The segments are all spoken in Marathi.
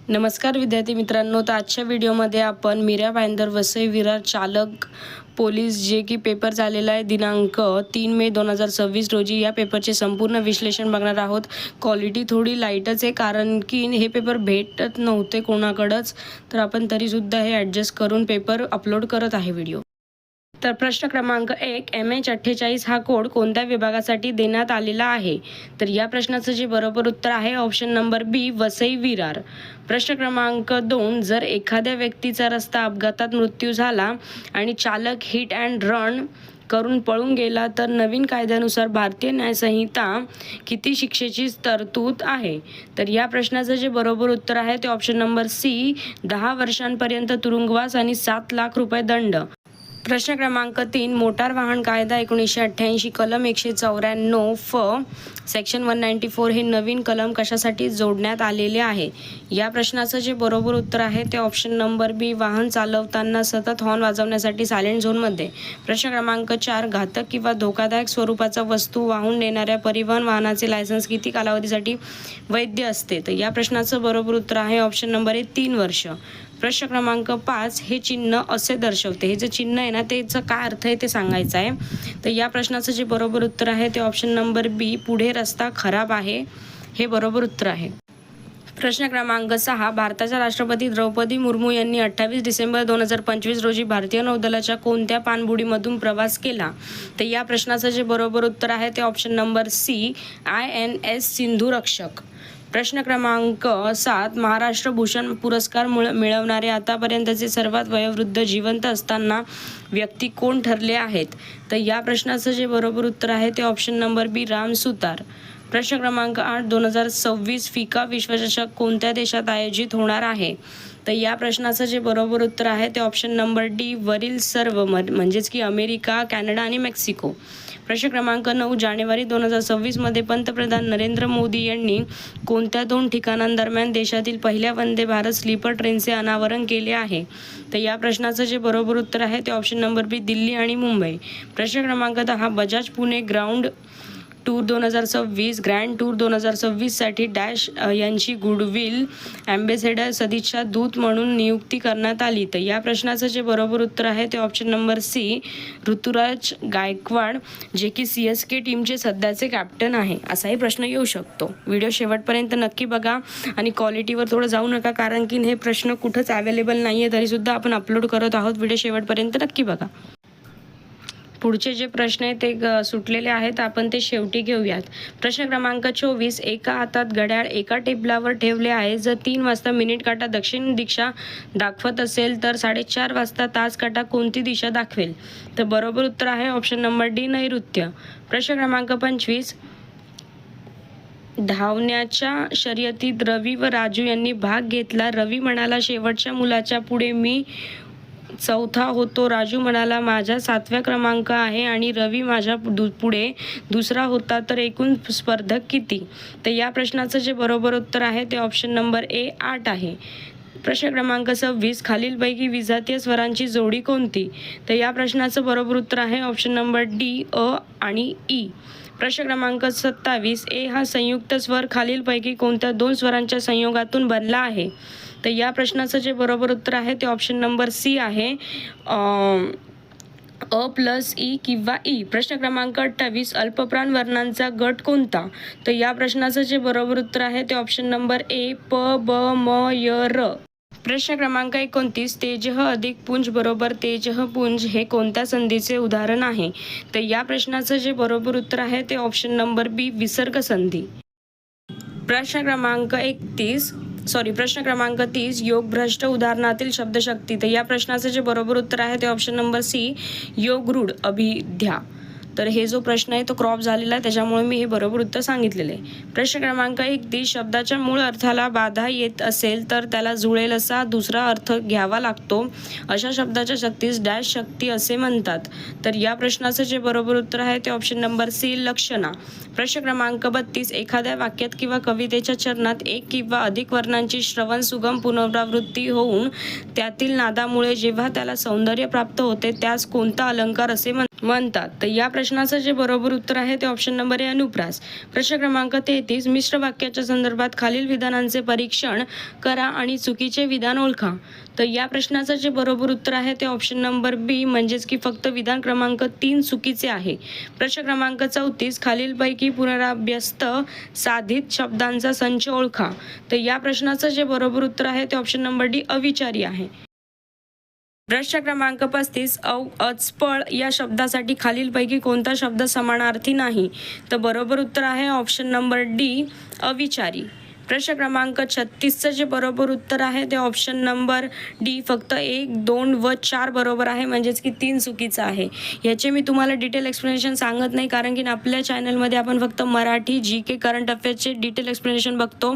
नमस्कार विद्यार्थी मित्रांनो, तर आजच्या व्हिडिओमध्ये आपण मीरा भाईंदर वसई विरार चालक पोलीस जे की पेपर झालेला आहे दिनांक 3 मे 2026 रोजी या पेपरचे संपूर्ण विश्लेषण बघणार आहोत. क्वालिटी थोडी लाईटच आहे कारण की हे पेपर भेटत नव्हते कोणाकडंच, तर आपण तरीसुद्धा हे ॲडजस्ट करून पेपर अपलोड करत आहे व्हिडिओ. तर प्रश्न क्रमांक 1, MH48 हा कोड कोणत्या विभागासाठी देण्यात आलेला आहे? तर या प्रश्नाचं जे बरोबर उत्तर आहे ऑप्शन नंबर बी, वसई विरार. प्रश्न क्रमांक 2, जर एखाद्या व्यक्तीचा रस्ता अपघातात मृत्यू झाला आणि चालक हिट अँड रन करून पळून गेला तर नवीन कायद्यानुसार भारतीय न्यायसंहिता किती शिक्षेची तरतूद आहे? तर या प्रश्नाचं जे बरोबर उत्तर आहे ते ऑप्शन नंबर सी, 10 वर्षांपर्यंत तुरुंगवास आणि 7 लाख रुपये दंड. प्रश्न क्रमांक 3, मोटार वाहन कायदा 1988 कलम 194 फ सेक्शन 194 हे नवीन कलम कशासाठी जोडण्यात आलेले आहे? या प्रश्नाचं जे बरोबर उत्तर आहे ते ऑप्शन नंबर बी, वाहन चालवताना सतत हॉर्न वाजवण्यासाठी सायलेंट झोनमध्ये. प्रश्न क्रमांक 4, घातक किंवा धोकादायक स्वरूपाचा वस्तू वाहून नेणाऱ्या परिवहन वाहनाचे लायसन्स किती कालावधीसाठी वैध असते? तर या प्रश्नाचं बरोबर उत्तर आहे ऑप्शन नंबर ए, 3 वर्ष. प्रश्न क्रमांक 5, हे चिन्ह असे दर्शवते. हे जे चिन्ह आहे ना त्याचा काय अर्थ आहे ते सांगायचं आहे. तर या प्रश्नाचं जे बरोबर उत्तर आहे ते ऑप्शन नंबर बी, पुढे रस्ता खराब आहे, हे बरोबर उत्तर आहे. प्रश्न क्रमांक 6, भारताच्या राष्ट्रपती द्रौपदी मुर्मू यांनी 28 डिसेंबर 2025 रोजी भारतीय नौदलाच्या कोणत्या पाणबुडीमधून प्रवास केला? तर या प्रश्नाचं जे बरोबर उत्तर आहे ते option number C, INS Sindhu Rakshak. प्रश्न क्रमांक 7, महाराष्ट्र भूषण पुरस्कार मिळवणारे आतापर्यंतचे सर्वात वयोवृद्ध जिवंत असताना व्यक्ती कोण ठरले आहेत? तर या प्रश्नाचं जे बरोबर उत्तर आहे ते ऑप्शन नंबर बी, राम सुतार. प्रश्न क्रमांक 8, 2026 फिफा विश्वचषक कोणत्या देशात आयोजित होणार आहे? तर या प्रश्नाचं जे बरोबर उत्तर आहे ते ऑप्शन नंबर डी, वरील सर्व म्हणजेच की अमेरिका, कॅनडा आणि मेक्सिको. प्रश्न क्रमांक 9, जानेवारी 2026 मध्ये पंतप्रधान नरेंद्र मोदी यांनी कोणत्या 2 ठिकाणांदरम्यान देशातील पहिल्या वंदे भारत स्लीपर ट्रेनचे अनावरण केले आहे? तर या प्रश्नाचं जे बरोबर उत्तर आहे ते ऑप्शन नंबर बी, दिल्ली आणि मुंबई. प्रश्न क्रमांक 10, Bajaj Pune ground tour 2026 grand tour 2026 साठी डॅश यांची गुडविल ॲम्बेसेडर सदिच्छा दूत म्हणून नियुक्ती करण्यात आली. तर या प्रश्नाचं जे बरोबर उत्तर आहे ते option number C, Ruturaj Gaikwad, जे की CSK टीमचे सध्याचे कॅप्टन आहे. असाही प्रश्न येऊ शकतो. व्हिडिओ शेवटपर्यंत नक्की बघा आणि क्वालिटीवर थोडं जाऊ नका कारण की हे प्रश्न कुठंच अवेलेबल नाही आहे तरीसुद्धा आपण अपलोड करत आहोत. व्हिडिओ शेवटपर्यंत नक्की बघा. पुढचे जे प्रश्न आहेत ते सुटलेले आहेत, आपण ते शेवटी घेऊयात. प्रश्न क्रमांक 24, एका हातात घड्याळ एका टेबलावर ठेवले आहे. जर 3 वाजता मिनिट काटा दक्षिण दिशा दाखवत असेल तर 4:30 वाजता तास काटा कोणती दिशा दाखवेल? तर बरोबर उत्तर आहे ऑप्शन नंबर डी, नैऋत्य. प्रश्न क्रमांक 25, धावण्याच्या शर्यतीत रवी व राजू यांनी भाग घेतला. रवी म्हणाला, शेवटच्या मुलाच्या पुढे मी 4था होतो. राजू म्हणाला, माझा 7व्या क्रमांक आहे आणि रवी माझ्या पुढे 2रा होता. तर एकूण स्पर्धक किती? तर या प्रश्नाचं जे बरोबर उत्तर आहे ते ऑप्शन नंबर ए, 8 आहे. प्रश्न क्रमांक 26, खालीलपैकी विजातीय स्वरांची जोडी कोणती? तर या प्रश्नाचं बरोबर उत्तर आहे ऑप्शन नंबर डी, अ आणि ई. प्रश्न क्रमांक 27, ए हा संयुक्त स्वर खालीलपैकी कोणत्या 2 स्वरांच्या संयोगातून बनला आहे? तर या प्रश्नाचं जे बरोबर उत्तर आहे ते ऑप्शन नंबर सी आहे, अ प्लस ई किंवा ई. प्रश्न क्रमांक 28, अल्पप्राण वर्णांचा गट कोणता? तर या प्रश्नाचं जे बरोबर उत्तर आहे ते ऑप्शन नंबर ए, प, ब, म, य, र. प्रश्न क्रमांक 29, तेजः अधिक पुंज बरोबर तेजः पुंज हे कोणत्या संधीचे उदाहरण आहे? तर या प्रश्नाचं जे बरोबर उत्तर आहे ते ऑप्शन नंबर बी, विसर्ग संधी. प्रश्न क्रमांक 30, योगभ्रष्ट उदाहरणातील शब्दशक्ती. तर या प्रश्नाचं जे बरोबर उत्तर आहे ते ऑप्शन नंबर सी, योगरूढ अभिध्या. तर हे जो प्रश्न आहे तो क्रॉप झालेला आहे त्याच्यामुळे मी हे बरोबर उत्तर सांगितलेलं आहे. प्रश्न क्रमांक 31, शब्दाच्या मूळ अर्थाला बाधा येत असेल तर त्याला जुळेल असा दुसरा अर्थ घ्यावा लागतो. अशा शब्दाच्या शक्तीस डॅश शक्ती असे म्हणतात. तर या प्रश्नाचं जे बरोबर उत्तर आहे ते ऑप्शन नंबर सी, लक्षणा. प्रश्न क्रमांक 32, एखाद्या वाक्यात किंवा कवितेच्या चरणात एक किंवा अधिक वर्णांची श्रवण सुगम पुनरावृत्ती होऊन त्यातील नादामुळे जेव्हा त्याला सौंदर्य प्राप्त होते त्यास कोणता अलंकार असे म्हणतात? तर या प्रश्नाचं जे बरोबर उत्तर आहे ते ऑप्शन नंबर ए अनुप्रास. प्रश्न क्रमांक 33 मिश्र वाक्याच्या संदर्भात खालील विधानांचे परीक्षण करा आणि चुकीचे विधान ओळखा. तर या प्रश्नाचं जे बरोबर उत्तर आहे ते ऑप्शन नंबर बी म्हणजेच की फक्त विधान क्रमांक 3 चुकीचे आहे. प्रश्न क्रमांक 34 खालीलपैकी पुनराभ्यस्त साधित शब्दांचा संच ओळखा. तर या प्रश्नाचं जे बरोबर उत्तर आहे ते ऑप्शन नंबर डी अविचारी आहे. प्रश्न क्रमांक 35 अचपळ या शब्दासाठी खालीलपैकी कोणता शब्द समानार्थी नाही. तर बरोबर उत्तर आहे ऑप्शन नंबर डी अविचारी. प्रश्न क्रमांक 36चं जे बरोबर उत्तर आहे ते ऑप्शन नंबर डी फक्त 1, 2 व 4 बरोबर आहे म्हणजेच की 3 चुकीचं आहे. याचे मी तुम्हाला डिटेल एक्सप्लेनेशन सांगत नाही कारण की आपल्या चॅनलमध्ये आपण फक्त मराठी GK करंट अफेअर्सचे डिटेल एक्सप्लेनेशन बघतो.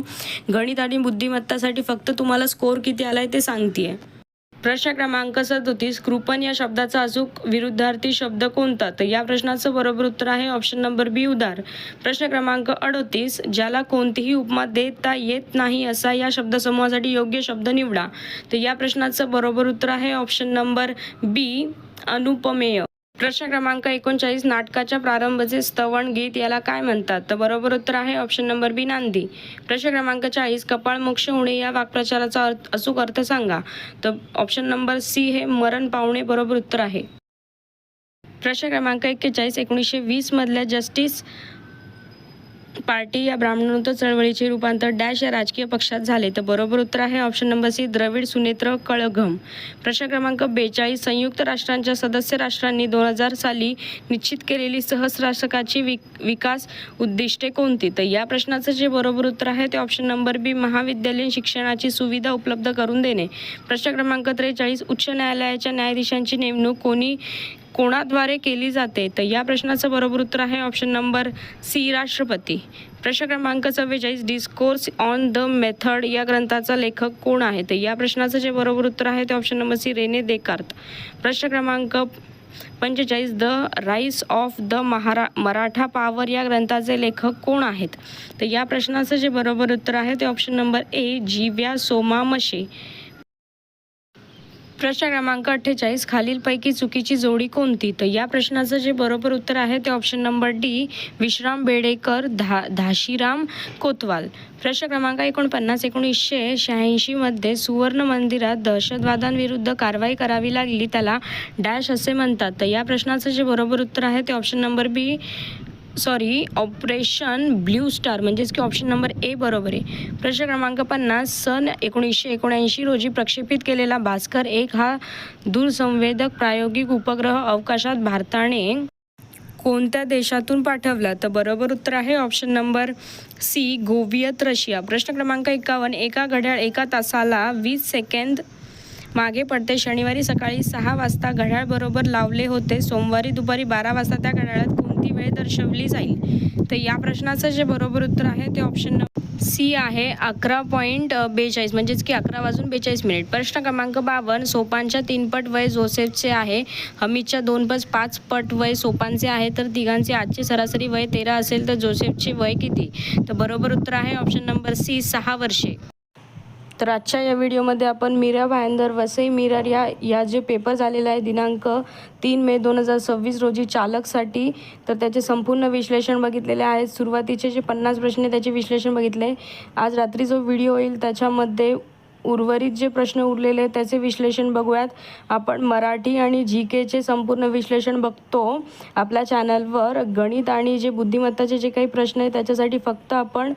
गणित आणि बुद्धिमत्तासाठी फक्त तुम्हाला स्कोर किती आलाय ते सांगते. प्रश्न क्रमांक 37 कृपण या शब्दाचा अचूक विरुद्धार्थी शब्द कोणता. तर या प्रश्नाचं बरोबर उत्तर आहे ऑप्शन नंबर बी उदार. प्रश्न क्रमांक 38 ज्याला कोणतीही उपमा देता येत नाही असा या शब्दसमूहासाठी योग्य शब्द निवडा. तर या प्रश्नाचं बरोबर उत्तर आहे ऑप्शन नंबर बी अनुपमेय. प्रश्न क्रमांक 39 नाटकाच्या प्रारंभाचे स्तवन गीत याला काय म्हणतात. तर बरोबर उत्तर आहे ऑप्शन नंबर बी नांदी. प्रश्न क्रमांक 40 कपाळ मोक्ष होणे या वाक्प्रचाराचा अचूक अर्थ सांगा. तर ऑप्शन नंबर सी हे मरण पावणे बरोबर उत्तर आहे. प्रश्न क्रमांक 41 1920 मधल्या जस्टिस पार्टी या ब्राह्मणोत्तर चळवळीचे रूपांतर डॅश या राजकीय पक्षात झाले. तर बरोबर उत्तर आहे option number C Dravida Munnetra Kazhagam. प्रश्न क्रमांक 42 संयुक्त राष्ट्रांच्या सदस्य राष्ट्रांनी 2000 साली निश्चित केलेली सहस्राशकाची विकास उद्दिष्टे कोणती. तर या प्रश्नाचं जे बरोबर उत्तर आहे ते ऑप्शन नंबर बी महाविद्यालयीन शिक्षणाची सुविधा उपलब्ध करून देणे. प्रश्न क्रमांक 43 उच्च न्यायालयाच्या न्यायाधीशांची नेमणूक कोणाद्वारे केली जाते. तर या प्रश्नाचं बरोबर उत्तर आहे ऑप्शन नंबर सी राष्ट्रपती. प्रश्न क्रमांक 44 डिस्कोर्स ऑन द मेथड या ग्रंथाचा लेखक कोण आहे. तर या प्रश्नाचं जे बरोबर उत्तर आहे ते option number C Rene Descartes. प्रश्न क्रमांक 45 the rise of the Maratha power या ग्रंथाचे लेखक कोण आहेत. तर या प्रश्नाचं जे बरोबर उत्तर आहे ते ऑप्शन नंबर ए जीव्या सोमा मशे. प्रश्न क्रमांक 48 खालीलपैकी चुकीची जोडी कोणती. तर या प्रश्नाचं जे बरोबर उत्तर आहे ते ऑप्शन नंबर डी विश्राम बेडेकर धाशीराम कोतवाल. प्रश्न क्रमांक 49 1986 मध्ये सुवर्ण मंदिरात दहशतवाद्यांविरुद्ध कारवाई करावी लागली त्याला डॅश असे म्हणतात. तर या प्रश्नाचं जे बरोबर उत्तर आहे ते ऑप्शन नंबर बी ऑपरेशन ब्ल्यू स्टार म्हणजेच की ऑप्शन नंबर ए बरोबर आहे. प्रश्न क्रमांक 50 सन 1979 रोजी प्रक्षेपित केलेला भास्कर 1 हा दूरसंवेदक प्रायोगिक उपग्रह अवकाशात भारताने कोणत्या देशातून पाठवला. तर बरोबर उत्तर आहे ऑप्शन नंबर सी गोव्हियत रशिया. प्रश्न क्रमांक 51 एका घड्याळ एका तासाला 20 सेकंद मागे पडते. शनिवारी सकाळी 6 वाजता घड्याळ बरोबर लावले होते. सोमवारी दुपारी 12 वाजता त्या घड्याळात कोणती वेळ दर्शवली जाईल. तर या प्रश्नाचं जे बरोबर उत्तर आहे ते ऑप्शन नंबर सी आहे 11:42 म्हणजेच की 11:42. प्रश्न क्रमांक 52 सोपानच्या 3 पट वय जोसेफचे आहे. हमीदच्या 2+5 पट वय सोपानचे आहे. तर तिघांचे आजचे सरासरी वय 13 असेल तर जोसेफचे वय किती. तर बरोबर उत्तर आहे ऑप्शन नंबर सी 6 वर्षे. तर आजच्या या व्हिडिओमध्ये आपण मीरा भाईंदर वसई मिरर या जे पेपर झालेला आहे दिनांक 3 मे 2026 रोजी चालकसाठी तर त्याचे संपूर्ण विश्लेषण बघितलेले आहेत. सुरुवातीचे जे 50 प्रश्न आहे त्याचे विश्लेषण बघितले. आज रात्री जो व्हिडिओ येईल त्याच्यामध्ये उर्वरित जे प्रश्न उरलेले आहेत त्याचे विश्लेषण बघूयात. आपण मराठी आणि GKचे संपूर्ण विश्लेषण बघतो आपल्या चॅनलवर. गणित आणि जे बुद्धिमत्ताचे जे काही प्रश्न आहेत त्याच्यासाठी फक्त आपण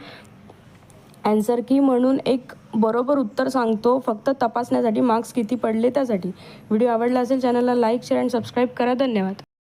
ॲन्सर की म्हणून एक बरोबर उत्तर सांगतो फक्त तपासण्यासाठी मार्क्स किती पडले त्यासाठी. व्हिडिओ आवडला असेल चॅनलला लाईक शेअर आणि सबस्क्राईब करा. धन्यवाद.